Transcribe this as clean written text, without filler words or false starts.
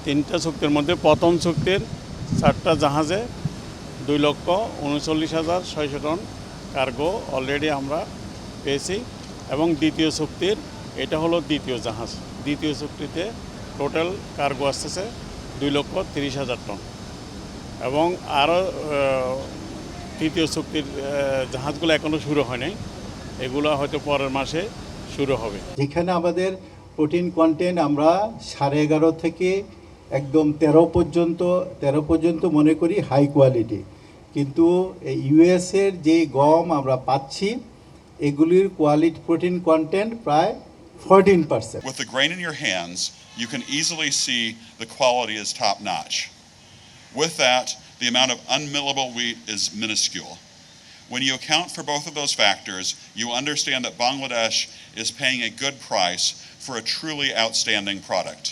তিনটা চুক্তির মধ্যে প্রথম চুক্তির 4টা জাহাজে 2,39,600 টন কার্গো অলরেডি আমরা পেয়েছি এবং দ্বিতীয় চুক্তির এটা হলো দ্বিতীয় জাহাজ। দ্বিতীয় চুক্তিতে টোটাল কার্গো আসতেছে 2,30,000 টন এবং আরও তৃতীয় চুক্তির জাহাজগুলো এখনও শুরু হয় নাই, এগুলো হয়তো পরের মাসে শুরু হবে। যেখানে আমাদের প্রোটিন কন্টেন্ট আমরা 11.5 থেকে একদম 13 পর্যন্ত মনে করি হাই কোয়ালিটি, কিন্তু ইউএসের যে গম আমরা পাচ্ছি এগুলির কোয়ালিটি প্রোটিন কন্টেন্ট প্রায় 14%. With the grain in your hands, you can easily see the quality is top notch. With that, the amount of unmillable wheat is minuscule. When you account for both of those factors, you understand that Bangladesh is paying a good price for a truly outstanding product.